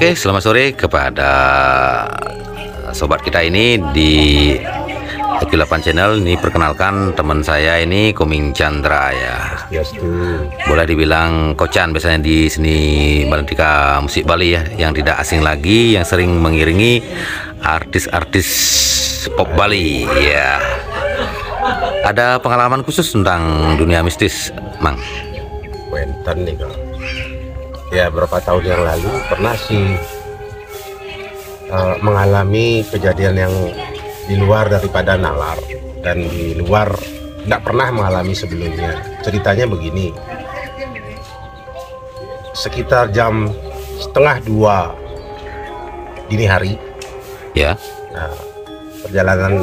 Oke, selamat sore kepada sobat kita ini di Q8 Channel. Ini perkenalkan teman saya ini Koming Chandra ya. Yes, Boleh dibilang kocan biasanya di seni Balentika musik Bali ya, yang tidak asing lagi, yang sering mengiringi artis-artis pop Bali ya. Ada pengalaman khusus tentang dunia mistis, Mang? Wenten nih kalau ya berapa tahun yang lalu pernah sih mengalami kejadian yang di luar daripada nalar dan di luar tidak pernah mengalami sebelumnya. Ceritanya begini, sekitar jam 1:30 dini hari Ya. nah, perjalanan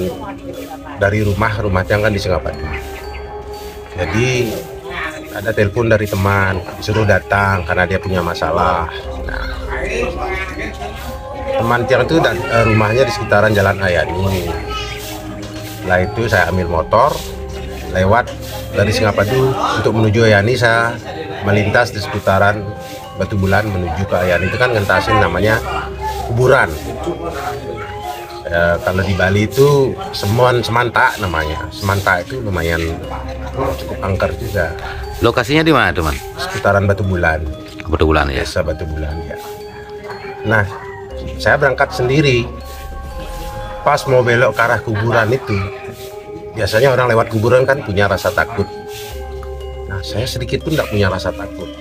dari rumahnya kan di Singapadu. Jadi ada telepon dari teman, disuruh datang karena dia punya masalah. Nah, teman tiang itu rumahnya di sekitaran Jalan Ayani. Setelah itu saya ambil motor lewat dari Singapadu untuk menuju Ayani. Saya melintas di seputaran Batu Bulan menuju ke Ayani. Itu kan ngentasin namanya kuburan. Kalau di Bali itu semanta namanya. Semanta itu lumayan cukup angker juga. Lokasinya di mana, teman? Sekitaran Batu Bulan. Batu Bulan ya. Desa Batu Bulan ya. Nah, saya berangkat sendiri. Pas mau belok ke arah kuburan itu, biasanya orang lewat kuburan kan punya rasa takut. Nah, saya sedikit pun tidak punya rasa takut.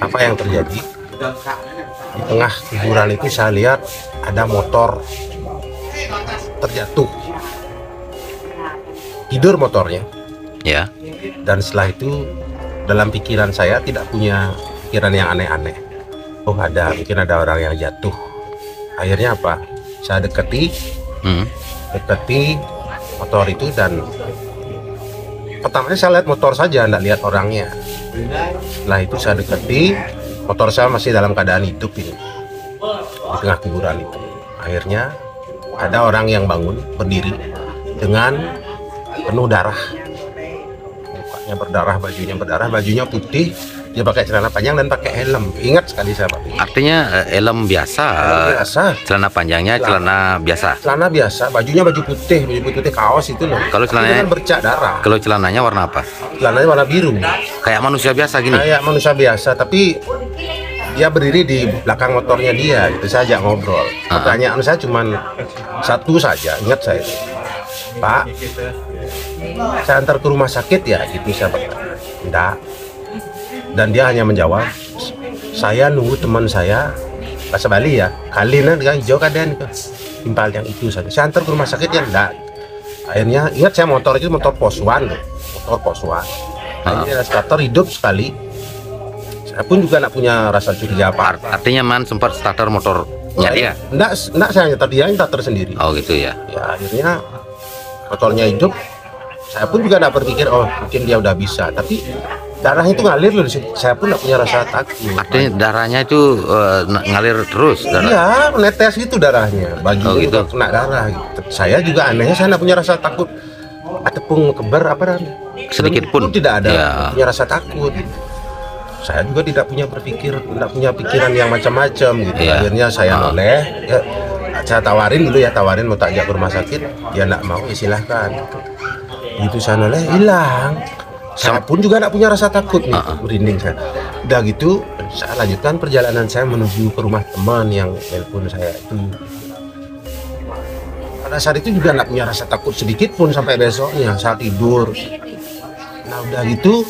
Apa yang terjadi? Di tengah kuburan itu saya lihat ada motor terjatuh. Tidur motornya. Ya. Dan setelah itu dalam pikiran saya tidak punya pikiran yang aneh-aneh. Oh, mungkin ada orang yang jatuh. Akhirnya apa? Saya deketi motor itu, dan pertamanya saya lihat motor saja, tidak lihat orangnya. Setelah itu saya deketi, motor saya masih dalam keadaan hidup ini di tengah kuburan itu. Akhirnya ada orang yang bangun berdiri dengan penuh darah. Berdarah, bajunya putih, dia pakai celana panjang dan pakai helm. Ingat sekali saya, Pak. Artinya helm biasa, celana panjangnya celana biasa. Celana biasa, bajunya baju putih kaos itu loh. Kalau celananya bercak darah. Kalau celananya warna apa? Celananya warna biru. Kayak manusia biasa gini. Kayak manusia biasa, tapi dia berdiri di belakang motornya dia. Itu saya ajak ngobrol. Pertanyaan saya cuma satu saja, ingat saya. Pak, saya antar ke rumah sakit ya, gitu saya bertanya. Enggak. Dan dia hanya menjawab, saya nunggu teman saya, bahasa Bali ya, kalian kan hijau keadaan itu, timpal yang itu saja. Saya antar ke rumah sakit ya, enggak. Akhirnya ingat saya motor itu motor Poswan loh, motor Poswan. Akhirnya starter hidup sekali. Saya pun juga enggak punya rasa curiga apa. Artinya Man sempat starter motornya dia? Enggak, saya nyetar, dia starter sendiri. Oh gitu ya. Ya akhirnya motornya hidup. Saya pun juga tidak berpikir, oh mungkin dia udah bisa, tapi darahnya itu ngalir loh. Saya pun tidak punya rasa takut. Artinya darahnya itu ngalir terus? Iya, menetes gitu darahnya. Baju gitu. Kena darah gitu. Saya juga anehnya saya tidak punya rasa takut. Tepung keber apa namanya? Sedikit pun tidak ada ya. Punya rasa takut. Saya juga tidak punya punya pikiran yang macam-macam gitu. Ya. Akhirnya saya noleh, ya, saya tawarin mau tak ajak ke rumah sakit. Dia tidak mau, ya silahkan. Gitu saya noleh, hilang. Saya pun juga tidak punya rasa takut nih, merinding saya. Udah gitu, saya lanjutkan perjalanan saya menuju ke rumah teman yang telepon saya itu. Pada saat itu juga tidak punya rasa takut sedikit pun sampai besoknya saya tidur. Nah udah gitu,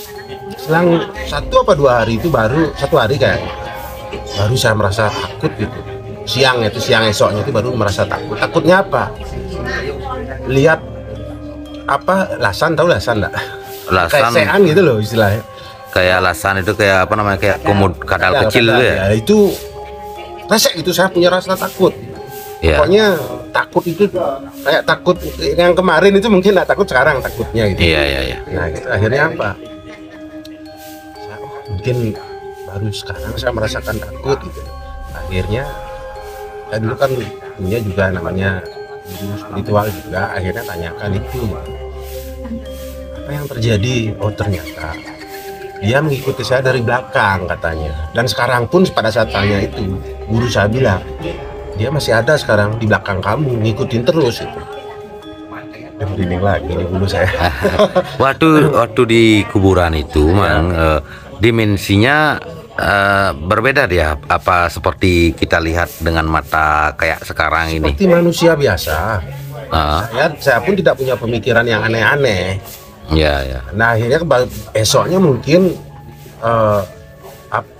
selang 1 apa 2 hari itu baru saya merasa takut gitu. Siang esoknya itu baru merasa takut. Takutnya apa? Lihat lasan, tahu lasan enggak? Lasan kayak gitu loh istilahnya. Kayak lasan itu kayak apa namanya, kayak komod kadal kecil gitu ya. Itu resek itu, saya punya rasa takut. Ya. Pokoknya takut itu kayak takut yang kemarin itu mungkin enggak takut, sekarang takutnya gitu. Iya. Nah, gitu. Akhirnya apa? Mungkin baru sekarang saya merasakan takut gitu. Akhirnya saya dulu kan punya juga namanya guru spiritual juga, akhirnya tanyakan itu apa yang terjadi. Oh ternyata dia mengikuti saya dari belakang katanya. Dan sekarang pun pada saat tanya itu, guru saya bilang, dia masih ada sekarang di belakang kamu, ngikutin terus itu. Dia merinding lagi nih bulu saya. Waktu di kuburan itu, Mang, dimensinya berbeda dia, apa seperti kita lihat dengan mata kayak sekarang ini? Seperti manusia biasa. Saya pun tidak punya pemikiran yang aneh-aneh. Ya. Nah akhirnya besoknya mungkin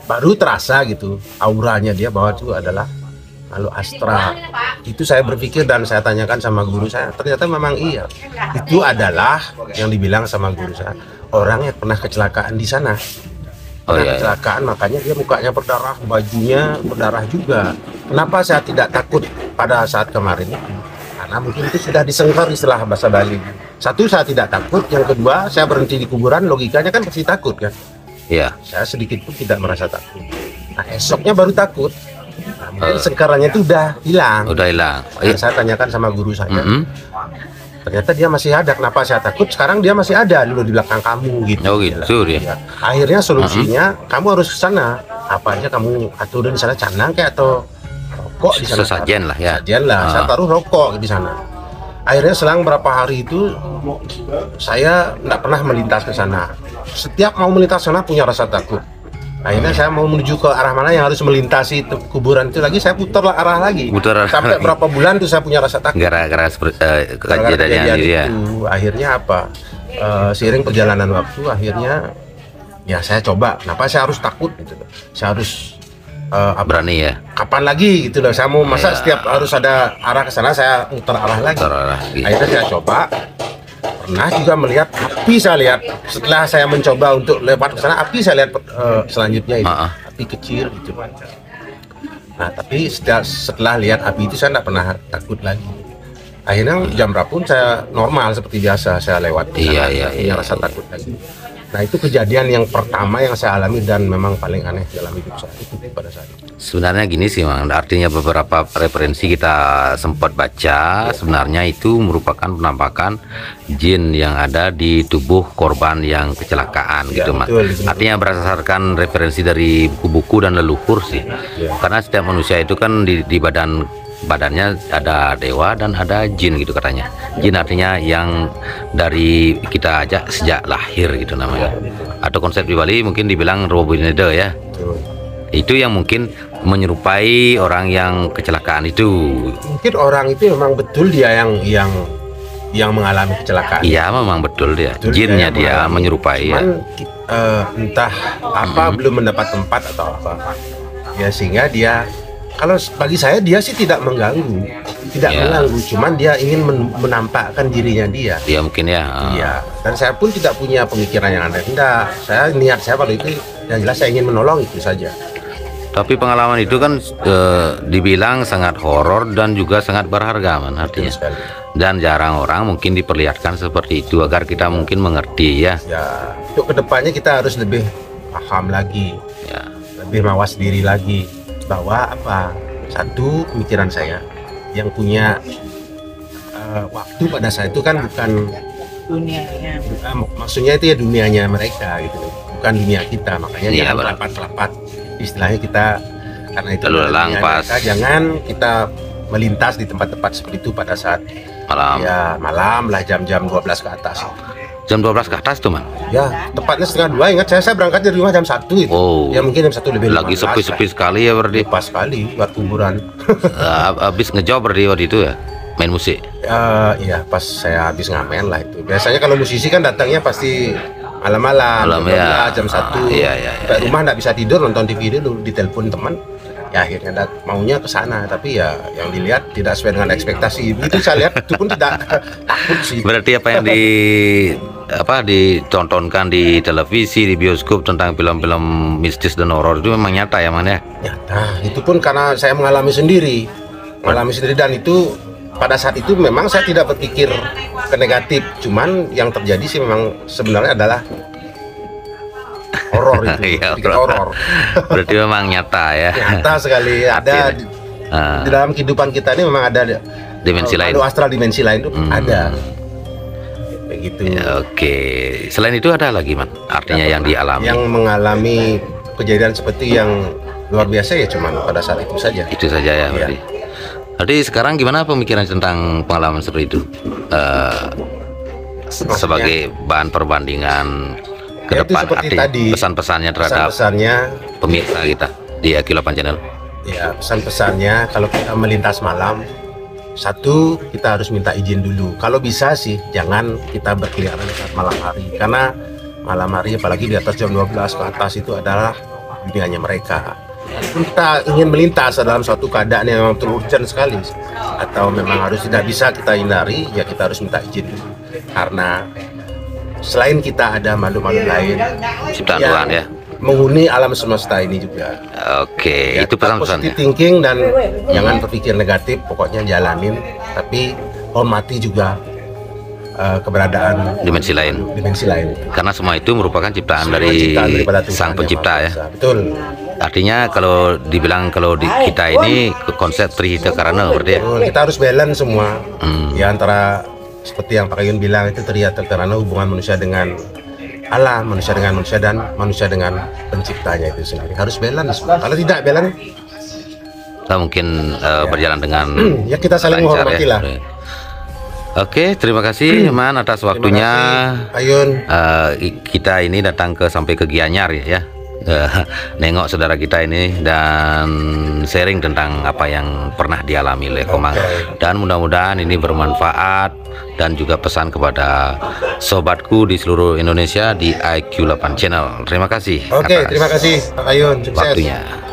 baru terasa gitu auranya dia bahwa itu adalah makhluk astral. Itu saya berpikir dan saya tanyakan sama guru saya, ternyata memang iya. Itu adalah yang dibilang sama guru saya, orang yang pernah kecelakaan di sana. Kecelakaan, makanya dia mukanya berdarah, bajunya berdarah juga. Kenapa saya tidak takut pada saat kemarin itu? Karena mungkin itu sudah disengkar istilah bahasa Bali. Satu, saya tidak takut. Yang kedua, saya berhenti di kuburan, logikanya kan pasti takut kan? Iya. Saya sedikit pun tidak merasa takut. Nah esoknya baru takut. Nah, mungkin sengkarannya itu udah hilang. Saya tanyakan sama guru saya. Ternyata dia masih ada. Kenapa saya takut? Sekarang dia masih ada dulu di belakang kamu gitu. Oh gitu ya. Akhirnya solusinya kamu harus ke sana. Apa aja kamu aturin di sana, canang kayak atau rokok di sana. Sesajen lah ya. Sesajen lah. Saya taruh rokok di sana. Akhirnya selang berapa hari itu saya nggak pernah melintas ke sana. Setiap mau melintas sana punya rasa takut. Akhirnya saya mau menuju ke arah mana yang harus melintasi kuburan itu lagi, saya putarlah arah lagi. Sampai berapa bulan tuh saya punya rasa takut. Gara-gara kejadian itu. Akhirnya apa? Seiring perjalanan waktu, akhirnya ya saya coba. Kenapa saya harus takut gitu? Saya harus berani ya. Kapan lagi gitu loh? Saya mau masa setiap harus ada arah ke sana saya mutar arah lagi. Akhirnya saya coba. Pernah juga melihat api, saya lihat setelah saya mencoba untuk lewat ke sana, api saya lihat selanjutnya itu api kecil gitu. Nah tapi setelah lihat api itu saya tidak pernah takut lagi. Akhirnya jam berapa pun saya normal seperti biasa, saya lewat punya rasa takut lagi. Nah itu kejadian yang pertama yang saya alami dan memang paling aneh dalam hidup saya itu pada saat itu. Sebenarnya gini sih, Mang, artinya beberapa referensi kita sempat baca, sebenarnya itu merupakan penampakan jin yang ada di tubuh korban yang kecelakaan gitu, Mang. Artinya berdasarkan referensi dari buku-buku dan leluhur sih. Karena setiap manusia itu kan di badannya ada dewa dan ada jin gitu katanya. Jin artinya yang dari kita aja sejak lahir gitu namanya. Atau konsep di Bali mungkin dibilang Robinede ya. Itu yang mungkin menyerupai orang yang kecelakaan itu. Mungkin orang itu memang betul dia yang mengalami kecelakaan. Iya memang betul dia. Jinnya dia menyerupai. Cuman, entah apa belum mendapat tempat atau apa. Ya sehingga dia, kalau bagi saya dia sih tidak mengganggu, mengganggu. Cuman dia ingin menampakkan dirinya dia. Dia mungkin ya. Iya. Dan saya pun tidak punya pemikiran yang aneh. Enggak. Niat saya pada itu yang jelas saya ingin menolong itu saja. Tapi pengalaman itu kan dibilang sangat horor dan juga sangat berharga, Man, artinya. Dan jarang orang mungkin diperlihatkan seperti itu agar kita mungkin mengerti ya. Ya, untuk kedepannya kita harus lebih paham lagi, lebih mawas diri lagi bahwa apa? Satu, pemikiran saya yang punya waktu pada saat itu kan bukan dunianya. Maksudnya itu ya dunianya mereka gitu, bukan dunia kita. Makanya jangan kelapat-kelapat. Istilahnya kita karena itu jangan kita melintas di tempat-tempat seperti itu pada saat malam. Ya malam lah, jam-jam 12 ke atas. Jam 12 ke atas tuh, Man? Ya tepatnya setengah 2. Ingat saya berangkat dari rumah jam 1 itu. Ya mungkin jam 1 lebih. Lagi sepi-sepi sekali ya berarti. Pas sekali buat kuburan. Habis ngejob berarti waktu itu ya, main musik. Iya pas saya habis ngamen lah itu. Biasanya kalau musisi kan datangnya pasti malam-malam ya, jam 1. Sampai rumah nggak bisa tidur, nonton TV dulu, ditelepon teman. Ya akhirnya maunya ke sana, tapi ya yang dilihat tidak sesuai dengan ekspektasi. Itu saya lihat itu pun tidak takut sih. Berarti apa yang ditontonkan di televisi, di bioskop tentang film-film mistis dan horor itu memang nyata ya, Man ya? Nyata. Itu pun karena saya mengalami sendiri dan itu pada saat itu memang saya tidak berpikir ke negatif, cuman yang terjadi sih memang sebenarnya adalah horor itu. Horor. Berarti memang nyata ya. Nyata sekali. Ada di dalam kehidupan kita ini memang ada dimensi lain. Astral dimensi lain itu ada. kayak gitu. Ya, oke. Selain itu ada lagi, Man? Artinya yang dialami. Yang mengalami kejadian seperti yang luar biasa ya cuman pada saat itu saja. Itu saja ya, berarti. Jadi sekarang gimana pemikiran tentang pengalaman seperti itu? Sebagai bahan perbandingan ke Ya, itu depan, seperti arti tadi, pesan-pesannya terhadap pesan-pesannya pemirsa kita di IQ8 Channel. ya, pesan-pesannya kalau kita melintas malam, satu, kita harus minta izin dulu. Kalau bisa sih jangan kita berkeliaran saat malam hari, karena malam hari apalagi di atas jam 12 ke atas itu adalah dunianya mereka. Kita ingin melintas dalam suatu keadaan yang memang urgent sekali atau memang harus tidak bisa kita hindari, ya kita harus minta izin dulu. Karena selain kita ada makhluk-makhluk lain Ciptaan yang Tuhan ya. menghuni alam semesta ini juga. Oke, Ya, itu tetap pesan-pesannya. positive thinking dan jangan berpikir negatif, pokoknya jalanin, tapi hormati juga keberadaan Dimensi lain. Karena semua itu merupakan ciptaan Semua dari ciptaan daripada Tuhan Sang Yang Pencipta Maha ya. Kuasa. Betul. Artinya kalau dibilang di kita ini konsep Trihita Karana berarti ya. Betul. Kita harus balance semua. Ya antara seperti yang Pak Kayun bilang itu Trihita Karana, hubungan manusia dengan Allah, manusia dengan manusia, dan manusia dengan penciptanya itu sendiri. Harus balance. Kalau tidak balance, Kita mungkin berjalan dengan ya kita saling lancar menghormati lah. Oke, terima kasih Man atas waktunya. Pak Kayun. Kita ini datang sampai ke Gianyar ya. Nengok saudara kita ini dan sharing tentang apa yang pernah dialami oleh Komang. Dan mudah-mudahan ini bermanfaat dan juga pesan kepada sobatku di seluruh Indonesia di IQ8 Channel. Terima kasih. Oke, atas terima kasih Pak Kayun. Sukses. waktunya.